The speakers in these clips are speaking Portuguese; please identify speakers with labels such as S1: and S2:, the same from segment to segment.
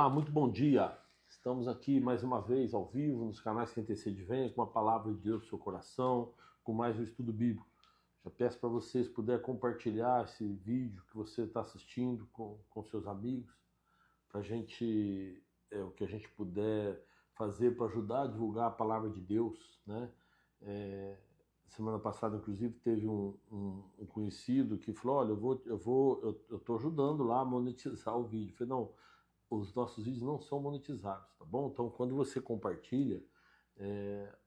S1: Muito bom dia. Estamos aqui mais uma vez ao vivo nos canais que antecede venha com a palavra de Deus no seu coração, com mais um estudo bíblico. Já peço para vocês puder compartilhar esse vídeo que você está assistindo com seus amigos, para a gente o que a gente puder fazer para ajudar a divulgar a palavra de Deus, né? Semana passada, inclusive, teve um conhecido que falou: olha, eu estou ajudando lá a monetizar o vídeo. Eu falei: não, os nossos vídeos não são monetizados, tá bom? Então, quando você compartilha,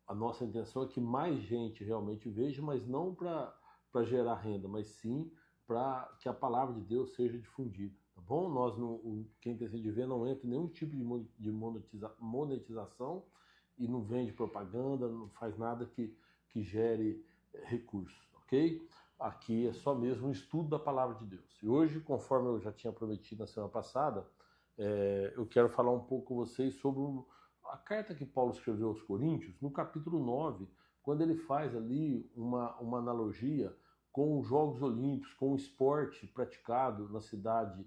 S1: a nossa intenção é que mais gente realmente veja, mas não para gerar renda, mas sim para que a palavra de Deus seja difundida, tá bom? Nós, quem decide ver, não entra em nenhum tipo de monetização e não vende propaganda, não faz nada que gere recursos, ok? Aqui é só mesmo um estudo da palavra de Deus. E hoje, conforme eu já tinha prometido na semana passada, eu quero falar um pouco com vocês sobre a carta que Paulo escreveu aos Coríntios, no capítulo 9, quando ele faz ali uma analogia com os Jogos Olímpicos, com o esporte praticado na cidade,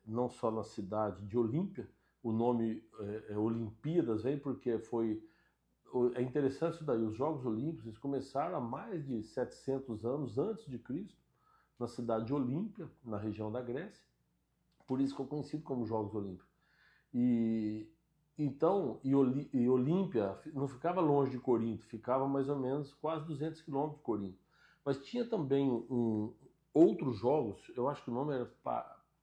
S1: não só na cidade de Olímpia. O nome Olimpíadas vem porque é interessante isso daí, os Jogos Olímpicos eles começaram há mais de 700 anos antes de Cristo, na cidade de Olímpia, na região da Grécia. Por isso que é conhecido como Jogos Olímpicos. E então, Olímpia não ficava longe de Corinto, ficava mais ou menos quase 200 quilômetros de Corinto. Mas tinha também outros jogos, eu acho que o nome era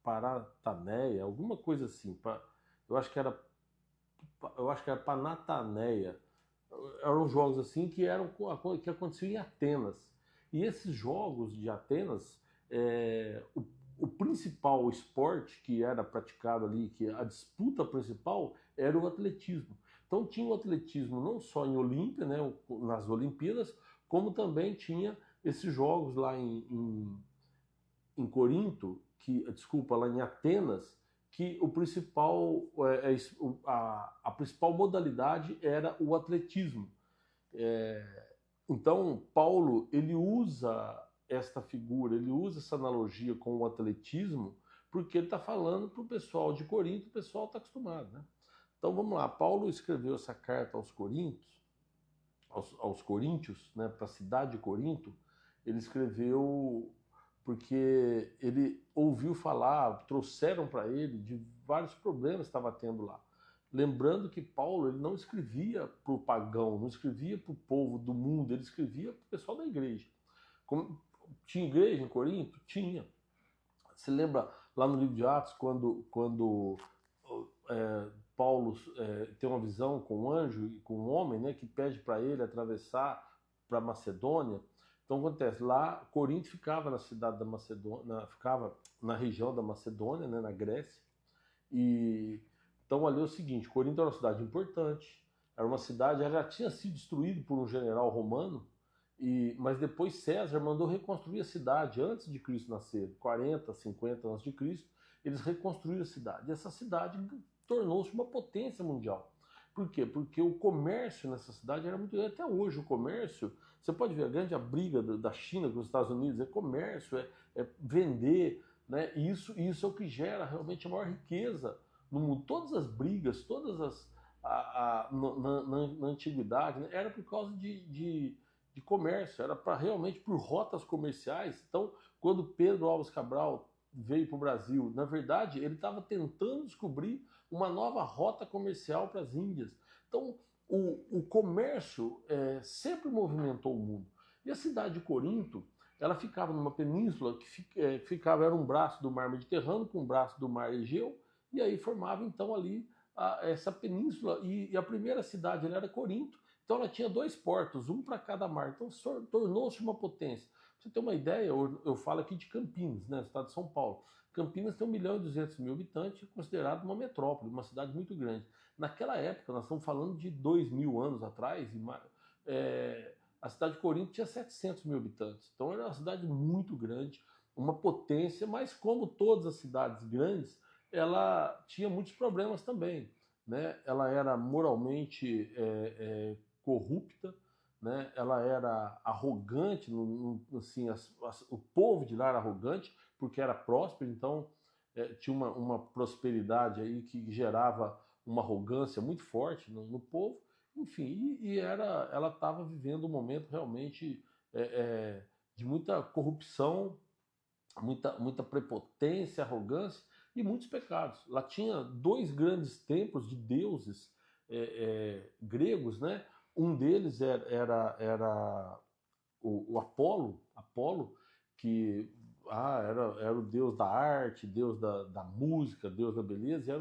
S1: Parataneia, alguma coisa assim. Eu acho que era, eu acho que era Panataneia. Eram jogos assim que aconteciam em Atenas. E esses jogos de Atenas, o principal esporte que era praticado ali, que a disputa principal, era o atletismo. Então tinha o atletismo não só em Olímpia, né, nas Olimpíadas, como também tinha esses jogos lá em Corinto, desculpa, lá em Atenas, que o principal, a principal modalidade era o atletismo. Então, Paulo, ele usa esta figura, ele usa essa analogia com o atletismo, porque ele está falando para o pessoal de Corinto, o pessoal está acostumado, né? Então, vamos lá, Paulo escreveu essa carta aos Coríntios, aos Coríntios, né, para a cidade de Corinto. Ele escreveu porque ele ouviu falar, trouxeram para ele de vários problemas que estava tendo lá. Lembrando que Paulo ele não escrevia para o pagão, não escrevia para o povo do mundo, ele escrevia para o pessoal da igreja. Tinha igreja em Corinto? Tinha. Você lembra lá no livro de Atos, quando Paulo tem uma visão com um anjo e com um homem, né, que pede para ele atravessar para Macedônia? Então acontece, lá Corinto ficava na cidade da Macedônia, ficava na região da Macedônia, né, na Grécia. E então ali é o seguinte, Corinto era uma cidade importante, era uma cidade, ela já tinha sido destruída por um general romano, mas depois César mandou reconstruir a cidade antes de Cristo nascer, 40, 50 antes de Cristo, eles reconstruíram a cidade. E essa cidade tornou-se uma potência mundial. Por quê? Porque o comércio nessa cidade era muito grande. Até hoje o comércio, você pode ver a grande briga da China com os Estados Unidos, é comércio, é vender, né? E isso é o que gera realmente a maior riqueza no mundo. Todas as brigas, todas as na antiguidade, né, era por causa de comércio, era para realmente por rotas comerciais. Então, quando Pedro Alves Cabral veio para o Brasil, na verdade, ele estava tentando descobrir uma nova rota comercial para as Índias. Então, o comércio sempre movimentou o mundo. E a cidade de Corinto, ela ficava numa península que ficava, era um braço do mar Mediterrâneo com um braço do mar Egeu, e aí formava então ali essa península, e a primeira cidade era Corinto. Então ela tinha dois portos, um para cada mar. Então tornou-se uma potência. Pra você ter uma ideia, eu falo aqui de Campinas, né, estado de São Paulo. Campinas tem 1.200.000 habitantes, é considerado uma metrópole, uma cidade muito grande. Naquela época, nós estamos falando de 2.000 anos atrás, a cidade de Corinto tinha 700.000 habitantes. Então era uma cidade muito grande, uma potência, mas como todas as cidades grandes, ela tinha muitos problemas também. Né? Ela era moralmente corrupta, né? Ela era arrogante, assim, o povo de lá era arrogante porque era próspero, então tinha uma prosperidade aí que gerava uma arrogância muito forte no povo, enfim, ela estava vivendo um momento realmente de muita corrupção, muita prepotência, arrogância e muitos pecados. Lá tinha dois grandes templos de deuses gregos, né? Um deles era o Apolo, que era o deus da arte, deus da música, deus da beleza,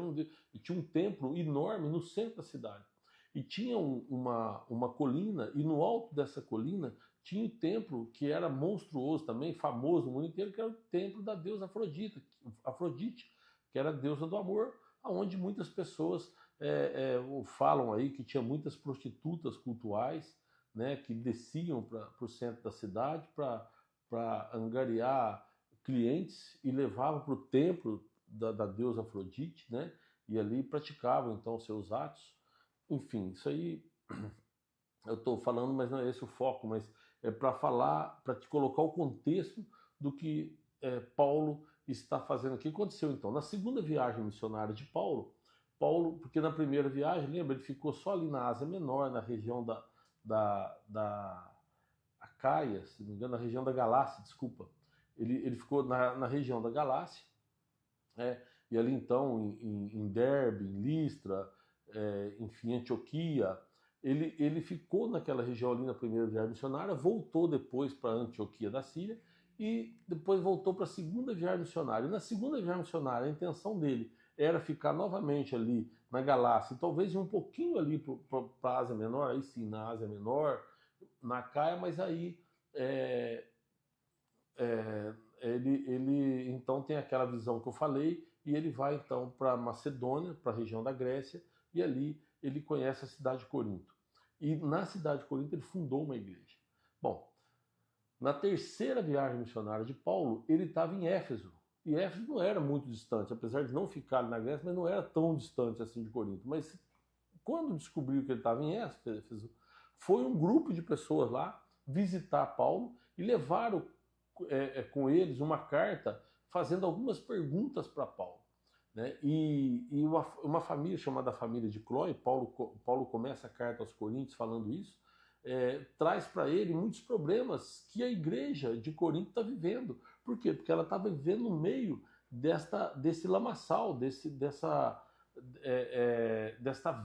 S1: e tinha um templo enorme no centro da cidade. E tinha uma colina, e no alto dessa colina tinha o templo que era monstruoso também, famoso no mundo inteiro, que era o templo da deusa Afrodite, que era a deusa do amor, onde muitas pessoas falam aí que tinha muitas prostitutas cultuais, né, que desciam para o centro da cidade para angariar clientes e levavam para o templo da deusa Afrodite, né, e ali praticavam então seus atos. Enfim, isso aí eu estou falando, mas não é esse o foco, mas é para falar, para te colocar o contexto do que Paulo está fazendo aqui. O que aconteceu então? Na segunda viagem missionária de Paulo, porque na primeira viagem, lembra, ele ficou só ali na Ásia Menor, na região da Acaia, se não me engano, na região da Galácia, desculpa. Ele ficou na região da Galácia, e ali então em Derbe, em Listra, enfim, Antioquia, ele ficou naquela região ali na primeira viagem missionária, voltou depois para Antioquia da Síria e depois voltou para a segunda viagem missionária. E na segunda viagem missionária, a intenção dele era ficar novamente ali na Galácia, e talvez ir um pouquinho ali para a Ásia Menor, aí sim, na Ásia Menor, na Caia, mas aí ele então tem aquela visão que eu falei, e ele vai então para Macedônia, para a região da Grécia, e ali ele conhece a cidade de Corinto. E na cidade de Corinto ele fundou uma igreja. Bom, na terceira viagem missionária de Paulo, ele estava em Éfeso. E Éfeso não era muito distante, apesar de não ficar na Grécia, mas não era tão distante assim de Corinto. Mas quando descobriu que ele estava em Éfeso, foi um grupo de pessoas lá visitar Paulo e levaram com eles uma carta fazendo algumas perguntas para Paulo. Né? E uma família chamada família de Cloé, Paulo começa a carta aos Coríntios falando isso, traz para ele muitos problemas que a igreja de Corinto está vivendo. Por quê? Porque ela estava vivendo no meio desse lamaçal, dessa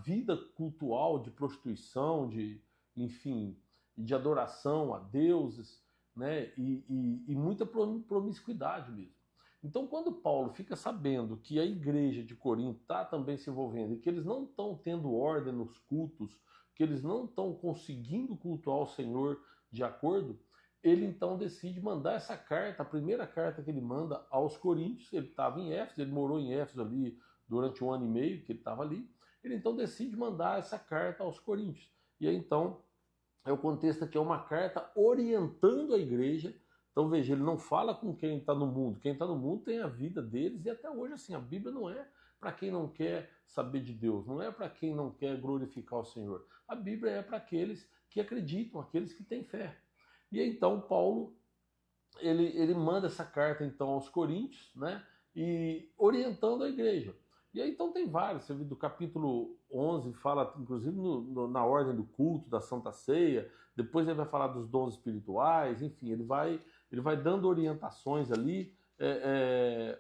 S1: vida cultural de prostituição, enfim, de adoração a deuses, né? E muita promiscuidade mesmo. Então, quando Paulo fica sabendo que a igreja de Corinto está também se envolvendo e que eles não estão tendo ordem nos cultos, que eles não estão conseguindo cultuar o Senhor de acordo, ele então decide mandar essa carta, a primeira carta que ele manda aos Coríntios. Ele estava em Éfeso, ele morou em Éfeso ali durante 1 ano e meio que ele estava ali. Ele então decide mandar essa carta aos Coríntios. E aí então o contexto aqui é uma carta orientando a igreja. Então veja, ele não fala com quem está no mundo. Quem está no mundo tem a vida deles, e até hoje assim, a Bíblia não é para quem não quer saber de Deus, não é para quem não quer glorificar o Senhor. A Bíblia é para aqueles que acreditam, aqueles que têm fé. E então Paulo, ele manda essa carta então aos Coríntios, né, e orientando a igreja. E aí então tem vários, você vê do capítulo 11, fala inclusive na ordem do culto, da Santa Ceia, depois ele vai falar dos dons espirituais, enfim, ele vai dando orientações ali,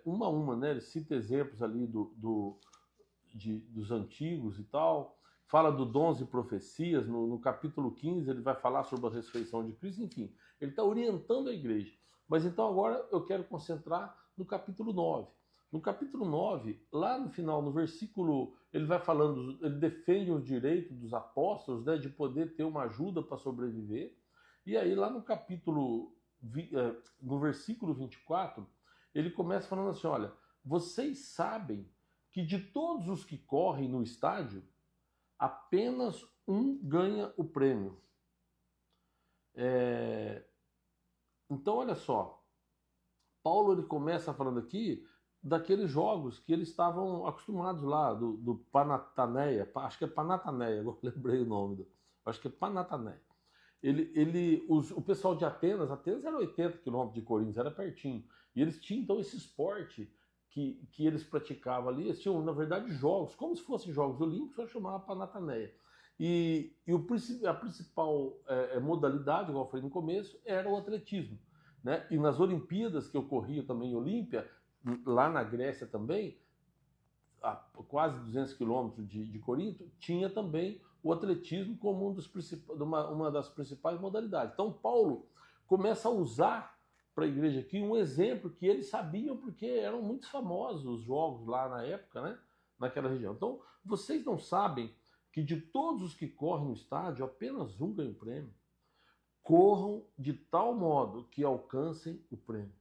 S1: uma a uma, né, ele cita exemplos ali dos antigos e tal, fala do dons e profecias, no capítulo 15 ele vai falar sobre a ressurreição de Cristo, enfim, ele está orientando a igreja. Mas então agora eu quero concentrar no capítulo 9. No capítulo 9, lá no final, no versículo, ele vai falando, ele defende o direito dos apóstolos, né, de poder ter uma ajuda para sobreviver. E aí lá no capítulo, no versículo 24, ele começa falando assim, olha, vocês sabem que de todos os que correm no estádio, apenas um ganha o prêmio. Então, olha só, Paulo ele começa falando aqui daqueles jogos que eles estavam acostumados lá, do Panataneia, acho que é Panataneia, agora lembrei o nome, acho que é Panataneia. O pessoal de Atenas era 80 quilômetros de Coríntios, era pertinho, e eles tinham então esse esporte que eles praticavam ali, eles tinham, na verdade, jogos, como se fossem Jogos Olímpicos, só chamava Panataneia. A principal modalidade, igual eu falei no começo, era o atletismo. Né? E nas Olimpíadas que ocorriam também em Olímpia, lá na Grécia também, a quase 200 quilômetros de Corinto, tinha também o atletismo como uma das principais modalidades. Então Paulo começa a usar para a igreja aqui um exemplo que eles sabiam porque eram muito famosos os jogos lá na época, né? Naquela região. Então vocês não sabem que de todos os que correm no estádio, apenas um ganha o prêmio. Corram de tal modo que alcancem o prêmio.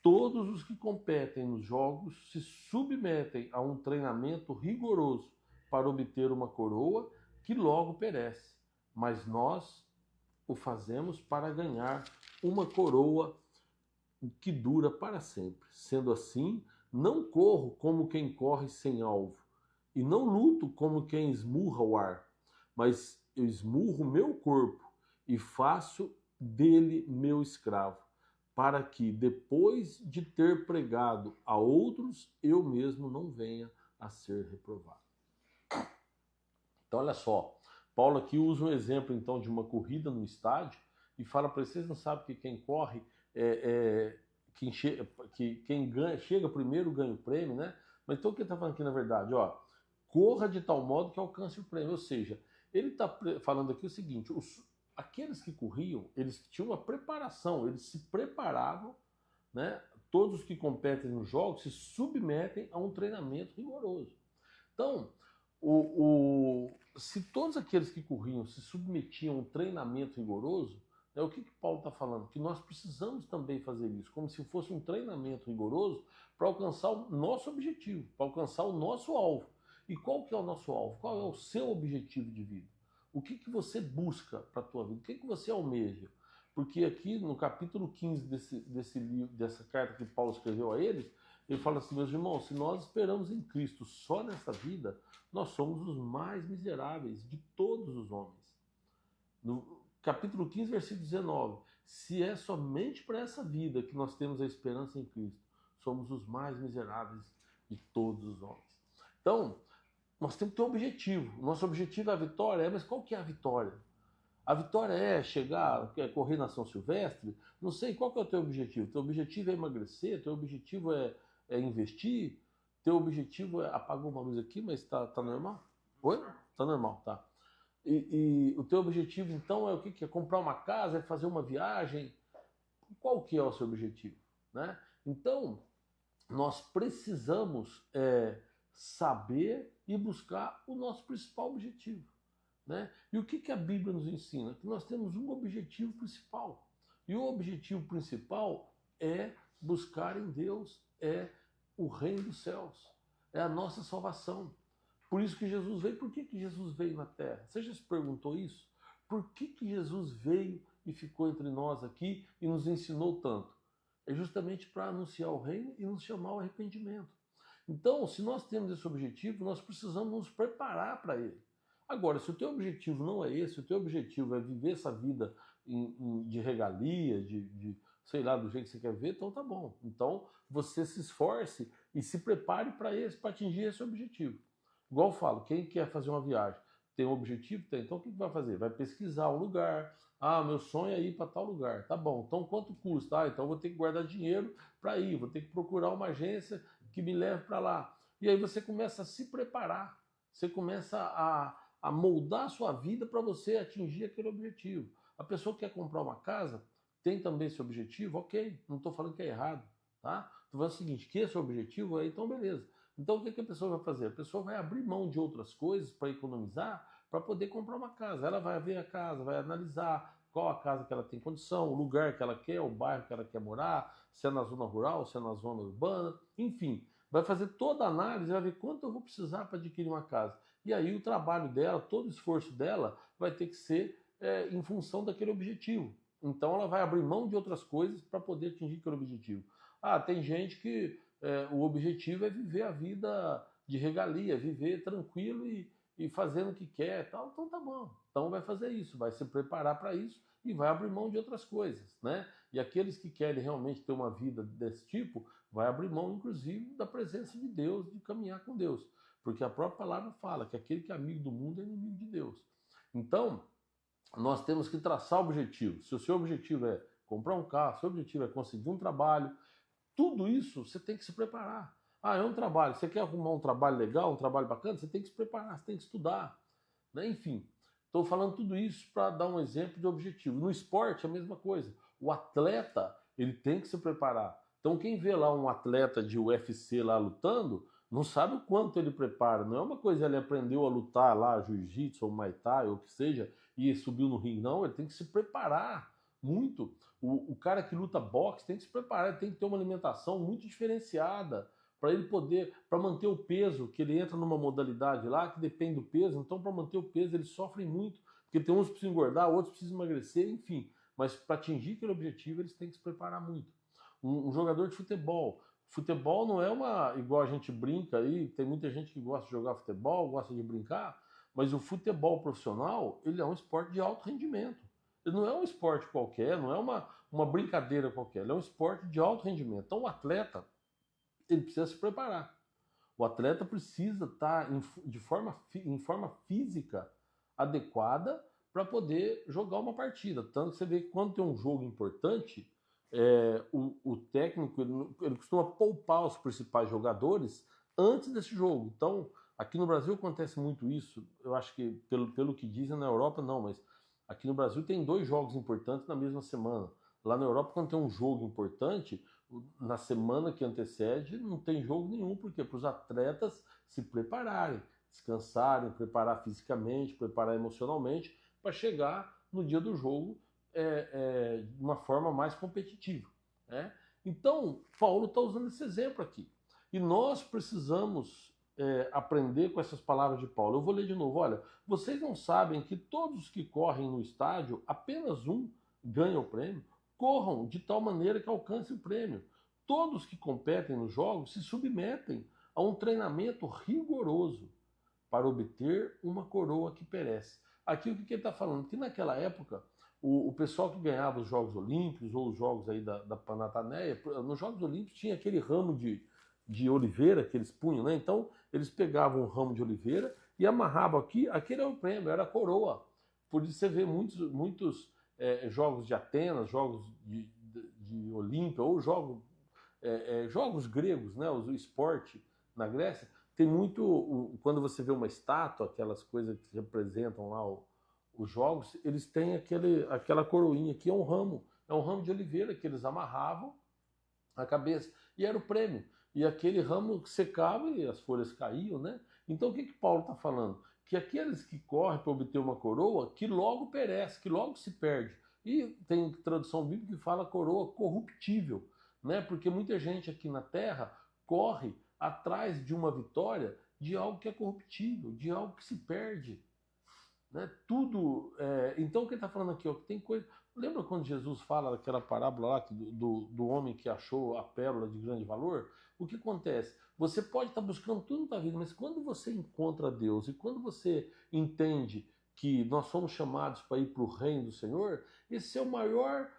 S1: Todos os que competem nos jogos se submetem a um treinamento rigoroso para obter uma coroa que logo perece, mas nós o fazemos para ganhar uma coroa que dura para sempre. Sendo assim, não corro como quem corre sem alvo, e não luto como quem esmurra o ar, mas eu esmurro meu corpo e faço dele meu escravo, para que, depois de ter pregado a outros, eu mesmo não venha a ser reprovado. Então, olha só, Paulo aqui usa um exemplo, então, de uma corrida no estádio e fala para vocês, não sabem que quem corre, quem ganha, chega primeiro ganha o prêmio, né? Mas então o que ele está falando aqui, na verdade? Ó, corra de tal modo que alcance o prêmio. Ou seja, ele está falando aqui o seguinte, aqueles que corriam, eles tinham uma preparação, eles se preparavam, né? Todos os que competem nos jogos se submetem a um treinamento rigoroso. Então, se todos aqueles que corriam se submetiam a um treinamento rigoroso, né, o que Paulo está falando? Que nós precisamos também fazer isso, como se fosse um treinamento rigoroso para alcançar o nosso objetivo, para alcançar o nosso alvo. E qual que é o nosso alvo? Qual é o seu objetivo de vida? O que você busca para a tua vida? O que você almeja? Porque aqui no capítulo 15 desse livro, dessa carta que Paulo escreveu a eles, ele fala assim, meus irmãos, se nós esperamos em Cristo só nessa vida, nós somos os mais miseráveis de todos os homens. No capítulo 15, versículo 19, se é somente para essa vida que nós temos a esperança em Cristo, somos os mais miseráveis de todos os homens. Então, nós temos que ter um objetivo. Nosso objetivo é a vitória, mas qual que é a vitória? A vitória é chegar, correr na São Silvestre? Não sei, qual que é o teu objetivo? Teu objetivo é emagrecer? Teu objetivo é investir? Teu objetivo é... Apagou uma luz aqui, mas tá normal? Oi? Tá normal, tá. E o teu objetivo, então, é o que? É comprar uma casa? É fazer uma viagem? Qual que é o seu objetivo? Né? Então, nós precisamos saber e buscar o nosso principal objetivo. Né? E o que a Bíblia nos ensina? Que nós temos um objetivo principal. E o objetivo principal é buscar em Deus, é o reino dos céus, é a nossa salvação. Por isso que Jesus veio. Por que Jesus veio na Terra? Você já se perguntou isso? Por que Jesus veio e ficou entre nós aqui e nos ensinou tanto? É justamente para anunciar o reino e nos chamar ao arrependimento. Então, se nós temos esse objetivo, nós precisamos nos preparar para ele. Agora, se o teu objetivo não é esse, o teu objetivo é viver essa vida de regalia, sei lá, do jeito que você quer ver, então tá bom. Então, você se esforce e se prepare para atingir esse objetivo. Igual eu falo, quem quer fazer uma viagem, tem um objetivo? Tem. Então, o que vai fazer? Vai pesquisar um lugar. Ah, meu sonho é ir para tal lugar. Tá bom, então quanto custa? Ah, então eu vou ter que guardar dinheiro para ir, vou ter que procurar uma agência que me leve para lá. E aí você começa a se preparar, você começa a moldar a sua vida para você atingir aquele objetivo. A pessoa que quer comprar uma casa, tem também esse objetivo? Ok, não estou falando que é errado, tá? Estou falando o seguinte, que esse é o objetivo, então beleza. Então o que a pessoa vai fazer? A pessoa vai abrir mão de outras coisas para economizar, para poder comprar uma casa. Ela vai ver a casa, vai analisar qual a casa que ela tem condição, o lugar que ela quer, o bairro que ela quer morar, se é na zona rural, se é na zona urbana, enfim. Vai fazer toda a análise, vai ver quanto eu vou precisar para adquirir uma casa. E aí o trabalho dela, todo o esforço dela vai ter que ser em função daquele objetivo. Então ela vai abrir mão de outras coisas para poder atingir aquele objetivo. Ah, tem gente que o objetivo é viver a vida de regalia, viver tranquilo e fazendo o que quer, tal. Então tá bom. Então vai fazer isso, vai se preparar para isso e vai abrir mão de outras coisas, né? E aqueles que querem realmente ter uma vida desse tipo, vai abrir mão, inclusive, da presença de Deus, de caminhar com Deus. Porque a própria palavra fala que aquele que é amigo do mundo é inimigo de Deus. Então, nós temos que traçar objetivos. Se o seu objetivo é comprar um carro, se o seu objetivo é conseguir um trabalho, tudo isso você tem que se preparar. Ah, é um trabalho. Você quer arrumar um trabalho legal, um trabalho bacana? Você tem que se preparar, você tem que estudar. Né? Enfim, estou falando tudo isso para dar um exemplo de objetivo. No esporte, é a mesma coisa. O atleta, ele tem que se preparar. Então, quem vê lá um atleta de UFC lá lutando, não sabe o quanto ele prepara. Não é uma coisa ele aprendeu a lutar lá, jiu-jitsu ou muay thai ou o que seja, e subiu no ringue. Não, ele tem que se preparar muito. O cara que luta boxe tem que se preparar, ele tem que ter uma alimentação muito diferenciada para ele poder, para manter o peso, que ele entra numa modalidade lá que depende do peso, então para manter o peso eles sofrem muito, porque tem uns que precisam engordar, outros precisam emagrecer, enfim, mas para atingir aquele objetivo eles têm que se preparar muito. Um jogador de futebol não é uma, igual a gente brinca aí, tem muita gente que gosta de jogar futebol, gosta de brincar, mas o futebol profissional, ele é um esporte de alto rendimento. Ele não é um esporte qualquer, não é uma brincadeira qualquer, ele é um esporte de alto rendimento. Então o atleta, ele precisa se preparar. O atleta precisa estar em forma física adequada para poder jogar uma partida. Tanto que você vê que quando tem um jogo importante, o técnico ele costuma poupar os principais jogadores antes desse jogo. Então, aqui no Brasil acontece muito isso. Eu acho que, pelo que dizem, na Europa não, mas aqui no Brasil tem 2 jogos importantes na mesma semana. Lá na Europa, quando tem um jogo importante, na semana que antecede, não tem jogo nenhum. Por quê? Para os atletas se prepararem, descansarem, preparar fisicamente, preparar emocionalmente, para chegar no dia do jogo de uma forma mais competitiva. Né? Então, Paulo está usando esse exemplo aqui. E nós precisamos aprender com essas palavras de Paulo. Eu vou ler de novo. Olha, vocês não sabem que todos que correm no estádio, apenas um ganha o prêmio? Corram de tal maneira que alcance o prêmio. Todos que competem nos jogos se submetem a um treinamento rigoroso para obter uma coroa que perece. Aqui o que ele está falando? Que naquela época, o pessoal que ganhava os Jogos Olímpicos ou os Jogos aí da Panataneia, nos Jogos Olímpicos tinha aquele ramo de oliveira que eles punham, né? Então eles pegavam um ramo de oliveira e amarravam aqui, aquele era o prêmio, era a coroa. Por isso você vê muitos jogos de Atenas, jogos de Olímpia, ou jogos gregos, né? O esporte na Grécia, tem muito, quando você vê uma estátua, aquelas coisas que representam lá os jogos, eles têm aquela coroinha que é um ramo de oliveira que eles amarravam a cabeça, e era o prêmio. E aquele ramo secava e as folhas caíam, né? Então o que Paulo está falando? Que aqueles que correm para obter uma coroa, que logo perece, que logo se perde. E tem tradução bíblica que fala coroa corruptível, né? Porque muita gente aqui na Terra corre atrás de uma vitória de algo que é corruptível, de algo que se perde. Né? Tudo. Então o que ele está falando aqui? Ó, que tem coisa. Lembra quando Jesus fala daquela parábola lá do homem que achou a pérola de grande valor? O que acontece? Você pode estar buscando tudo na tua vida, mas quando você encontra Deus e quando você entende que nós somos chamados para ir para o reino do Senhor, esse é o maior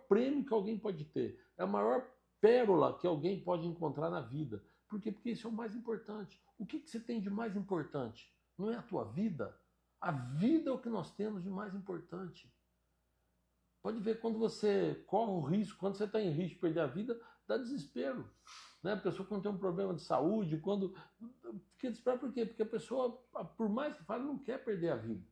S1: prêmio que alguém pode ter. É a maior pérola que alguém pode encontrar na vida. Por quê? Porque isso é o mais importante. O que você tem de mais importante? Não é a tua vida? A vida é o que nós temos de mais importante. Pode ver, quando você corre o risco, quando você está em risco de perder a vida, dá desespero. Né? A pessoa quando tem um problema de saúde, quando fica desesperada, por quê? Porque a pessoa, por mais que fale, não quer perder a vida.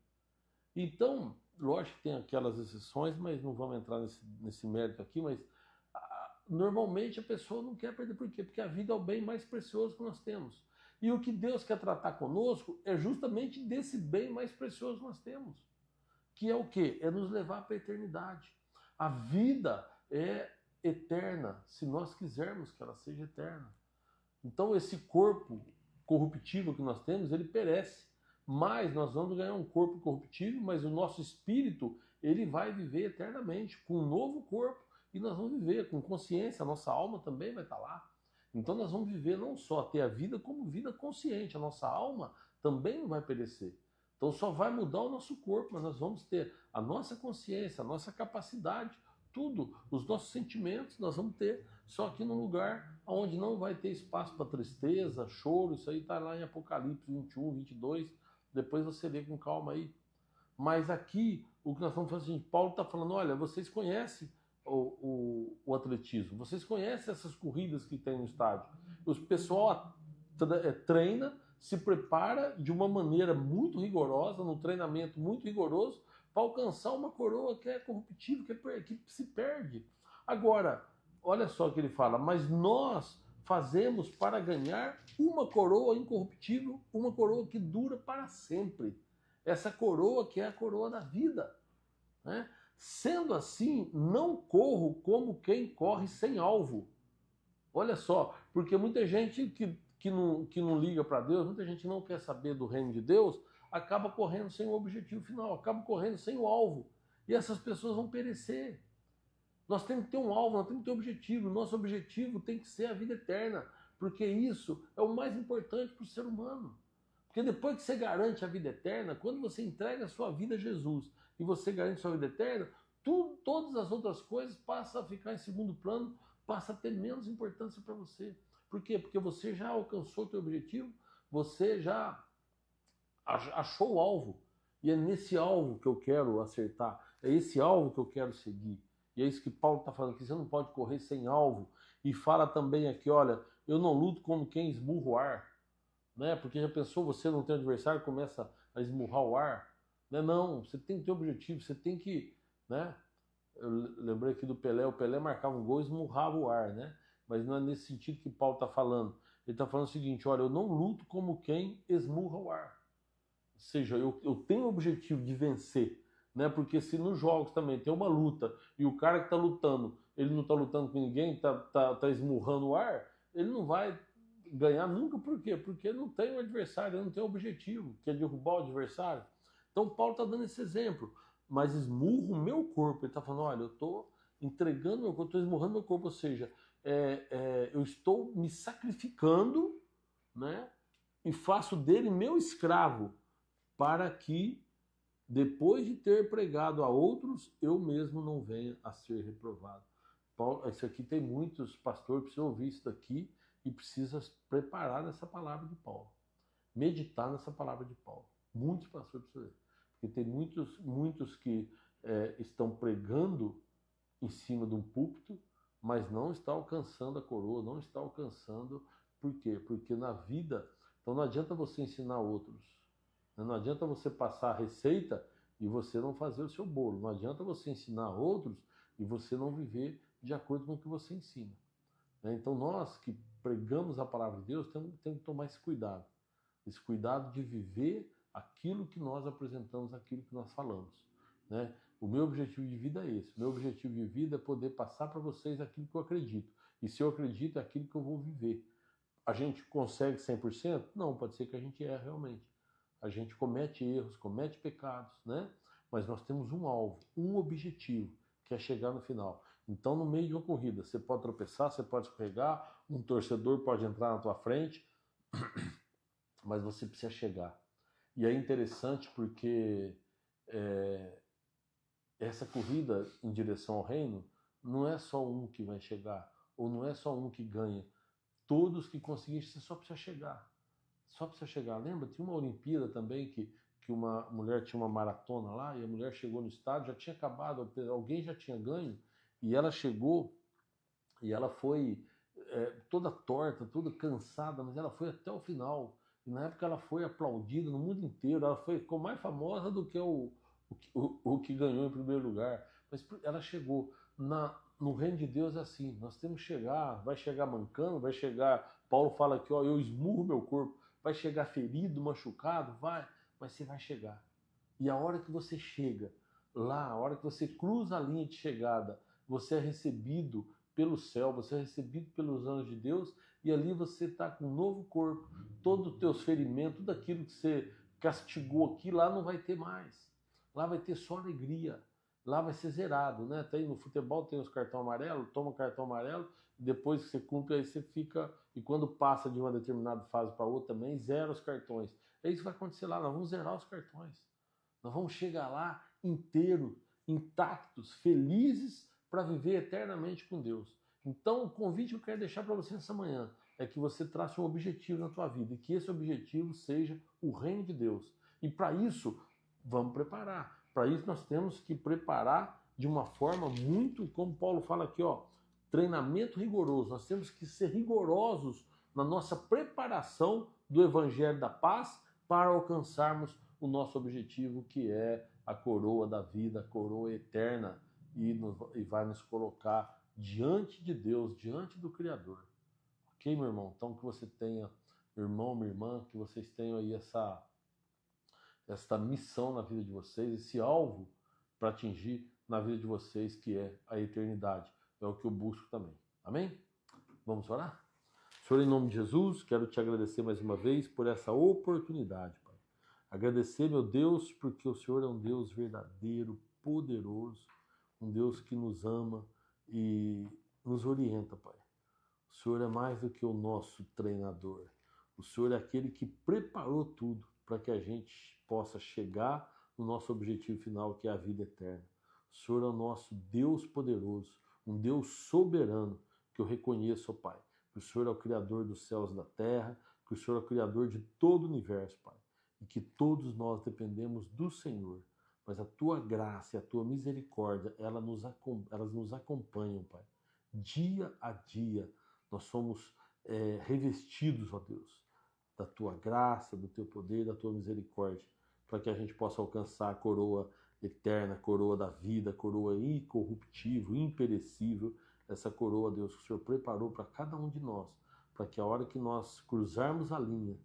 S1: Então, lógico que tem aquelas exceções, mas não vamos entrar nesse mérito aqui, mas normalmente a pessoa não quer perder. Por quê? Porque a vida é o bem mais precioso que nós temos. E o que Deus quer tratar conosco é justamente desse bem mais precioso que nós temos. Que é o quê? É nos levar para a eternidade. A vida é eterna, se nós quisermos que ela seja eterna. Então esse corpo corruptível que nós temos, ele perece. Mas nós vamos ganhar um corpo corruptível, mas o nosso espírito, ele vai viver eternamente, com um novo corpo. E nós vamos viver com consciência, a nossa alma também vai estar lá. Então nós vamos viver não só ter a vida, como vida consciente. A nossa alma também não vai perecer. Então só vai mudar o nosso corpo, mas nós vamos ter a nossa consciência, a nossa capacidade tudo, os nossos sentimentos nós vamos ter, só que num lugar onde não vai ter espaço para tristeza, choro, isso aí está lá em Apocalipse 21, 22, depois você lê com calma aí. Mas aqui, o que nós estamos falando assim, Paulo está falando, olha, vocês conhecem o atletismo, vocês conhecem essas corridas que tem no estádio. O pessoal treina, se prepara de uma maneira muito rigorosa, num treinamento muito rigoroso, para alcançar uma coroa que é corruptível, que se perde. Agora, olha só o que ele fala, mas nós fazemos para ganhar uma coroa incorruptível, uma coroa que dura para sempre. Essa coroa que é a coroa da vida, né? Sendo assim, não corro como quem corre sem alvo. Olha só, porque muita gente que não liga para Deus, muita gente não quer saber do reino de Deus, acaba correndo sem o objetivo final, acaba correndo sem o alvo. E essas pessoas vão perecer. Nós temos que ter um alvo, nós temos que ter um objetivo. Nosso objetivo tem que ser a vida eterna, porque isso é o mais importante para o ser humano. Porque depois que você garante a vida eterna, quando você entrega a sua vida a Jesus e você garante a sua vida eterna, todas as outras coisas passam a ficar em segundo plano, passa a ter menos importância para você. Por quê? Porque você já alcançou o seu objetivo, você já achou o alvo. E é nesse alvo que eu quero acertar, é esse alvo que eu quero seguir. E é isso que Paulo está falando, que você não pode correr sem alvo. E fala também aqui, olha, eu não luto como quem esmurra o ar, né? Porque já pensou, você não tem adversário, começa a esmurrar o ar, né? Não, você tem que ter objetivo, você tem que, né? Eu lembrei aqui do Pelé, o Pelé marcava um gol e esmurrava o ar, né? Mas não é nesse sentido que Paulo está falando. Ele está falando o seguinte, olha, eu não luto como quem esmurra o ar. Ou seja, eu tenho o objetivo de vencer, né? Porque se nos jogos também tem uma luta e o cara que está lutando, ele não está lutando com ninguém, tá esmurrando o ar, ele não vai ganhar nunca. Por quê? Porque ele não tem um adversário, ele não tem um objetivo, que é derrubar o adversário. Então Paulo está dando esse exemplo. Mas esmurro o meu corpo. Ele está falando, olha, eu estou entregando meu corpo, estou esmurrando meu corpo, ou seja, eu estou me sacrificando, né? E faço dele meu escravo, para que, depois de ter pregado a outros, eu mesmo não venha a ser reprovado. Paulo, isso aqui tem muitos pastores que precisam ouvir isso daqui e precisa preparar nessa palavra de Paulo. Meditar nessa palavra de Paulo. Muitos pastores precisam ver. Porque tem muitos que estão pregando em cima de um púlpito, mas não está alcançando a coroa, não está alcançando. Por quê? Porque na vida, então não adianta você ensinar outros. Não adianta você passar a receita e você não fazer o seu bolo. Não adianta você ensinar outros e você não viver de acordo com o que você ensina. Então nós que pregamos a palavra de Deus temos que tomar esse cuidado. Esse cuidado de viver aquilo que nós apresentamos, aquilo que nós falamos, né? O meu objetivo de vida é esse. O meu objetivo de vida é poder passar para vocês aquilo que eu acredito. E se eu acredito, é aquilo que eu vou viver. A gente consegue 100%? Não, pode ser que a gente erre realmente. A gente comete erros, comete pecados, né? Mas nós temos um alvo, um objetivo, que é chegar no final. Então, no meio de uma corrida, você pode tropeçar, você pode escorregar, um torcedor pode entrar na tua frente, mas você precisa chegar. E é interessante porque essa corrida em direção ao reino não é só um que vai chegar, ou não é só um que ganha. Todos que conseguirem, você só precisa chegar. Só precisa chegar. Lembra? Tinha uma Olimpíada também que uma mulher tinha uma maratona lá e a mulher chegou no estádio, já tinha acabado, alguém já tinha ganho, e ela chegou e ela foi toda torta, toda cansada, mas ela foi até o final. E na época ela foi aplaudida no mundo inteiro, ela ficou mais famosa do que o que ganhou em primeiro lugar. Mas ela chegou. No reino de Deus é assim, nós temos que chegar, vai chegar mancando, vai chegar, Paulo fala aqui, ó, eu esmurro meu corpo, vai chegar ferido, machucado, vai, mas você vai chegar. E a hora que você chega lá, a hora que você cruza a linha de chegada, você é recebido pelo céu, você é recebido pelos anjos de Deus, e ali você está com um novo corpo, todos os teus ferimentos, tudo aquilo que você castigou aqui, lá não vai ter mais. Lá vai ter só alegria. Lá vai ser zerado, né? Tem, no futebol tem os cartão amarelo, toma cartão amarelo, depois que você cumpre, aí você fica, e quando passa de uma determinada fase para outra também, zera os cartões. É isso que vai acontecer lá, nós vamos zerar os cartões. Nós vamos chegar lá inteiros, intactos, felizes, para viver eternamente com Deus. Então, o convite que eu quero deixar para você essa manhã é que você trace um objetivo na tua vida e que esse objetivo seja o reino de Deus. E para isso, vamos preparar. Para isso, nós temos que preparar de uma forma muito, como Paulo fala aqui, ó, treinamento rigoroso. Nós temos que ser rigorosos na nossa preparação do Evangelho da Paz para alcançarmos o nosso objetivo, que é a coroa da vida, a coroa eterna, e vai nos colocar diante de Deus, diante do Criador. Ok, meu irmão? Então, que você tenha, meu irmão, minha irmã, que vocês tenham aí esta missão na vida de vocês, esse alvo para atingir na vida de vocês, que é a eternidade. É o que eu busco também. Amém? Vamos orar? Senhor, em nome de Jesus, quero te agradecer mais uma vez por essa oportunidade, Pai. Agradecer, meu Deus, porque o Senhor é um Deus verdadeiro, poderoso, um Deus que nos ama e nos orienta, Pai. O Senhor é mais do que o nosso treinador. O Senhor é aquele que preparou tudo para que a gente possa chegar no nosso objetivo final, que é a vida eterna. O Senhor é o nosso Deus poderoso, um Deus soberano, que eu reconheço, ó Pai, que o Senhor é o Criador dos céus e da terra, que o Senhor é o Criador de todo o universo, Pai, e que todos nós dependemos do Senhor. Mas a Tua graça e a Tua misericórdia, elas nos acompanham, Pai. Dia a dia, nós somos revestidos, ó Deus, da Tua graça, do Teu poder, da Tua misericórdia, para que a gente possa alcançar a coroa eterna, a coroa da vida, a coroa incorruptível, imperecível, essa coroa, Deus, que o Senhor preparou para cada um de nós, para que a hora que nós cruzarmos a linha,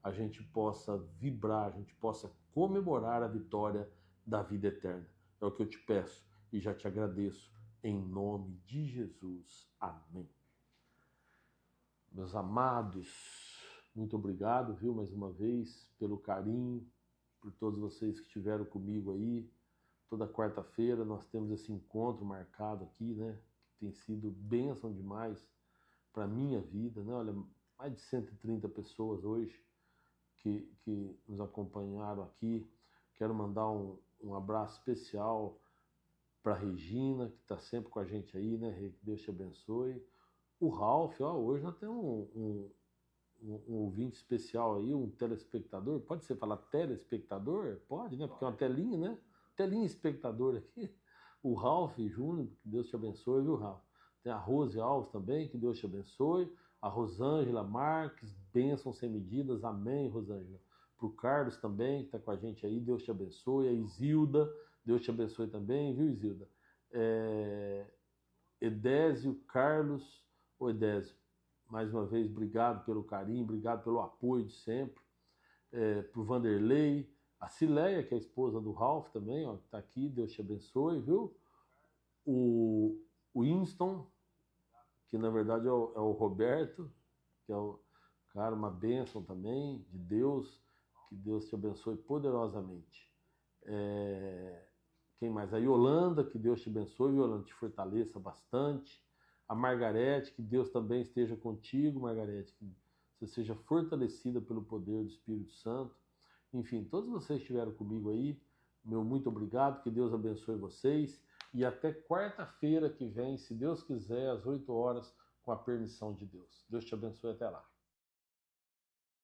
S1: a gente possa vibrar, a gente possa comemorar a vitória da vida eterna. É o que eu te peço e já te agradeço, em nome de Jesus. Amém. Meus amados, muito obrigado, viu, mais uma vez, pelo carinho, por todos vocês que estiveram comigo aí. Toda quarta-feira nós temos esse encontro marcado aqui, né? Que tem sido bênção demais para a minha vida, né? Olha, mais de 130 pessoas hoje que nos acompanharam aqui. Quero mandar um abraço especial para a Regina, que está sempre com a gente aí, né? Que Deus te abençoe. O Ralph, ó, hoje nós temos um ouvinte especial aí, um telespectador. Pode ser falar telespectador? Pode, né? Porque é uma telinha, né? Telinha espectador aqui. O Ralph Júnior, que Deus te abençoe, viu, Ralph? Tem a Rose Alves também, que Deus te abençoe. A Rosângela Marques, bênçãos sem medidas, amém, Rosângela. Para o Carlos também, que está com a gente aí, Deus te abençoe. A Isilda, Deus te abençoe também, viu, Isilda? Edésio, Carlos, ô Edésio, mais uma vez, obrigado pelo carinho, obrigado pelo apoio de sempre. Para o Vanderlei, a Cileia, que é a esposa do Ralph também, ó, que está aqui, Deus te abençoe, viu? O Winston, que na verdade é o Roberto, que é o cara, uma bênção também de Deus, que Deus te abençoe poderosamente. Quem mais? A Yolanda, que Deus te abençoe, Yolanda, te fortaleça bastante. A Margarete, que Deus também esteja contigo, Margarete, que você seja fortalecida pelo poder do Espírito Santo. Enfim, todos vocês que estiveram comigo aí, meu muito obrigado, que Deus abençoe vocês. E até quarta-feira que vem, se Deus quiser, às 8 horas, com a permissão de Deus. Deus te abençoe até lá.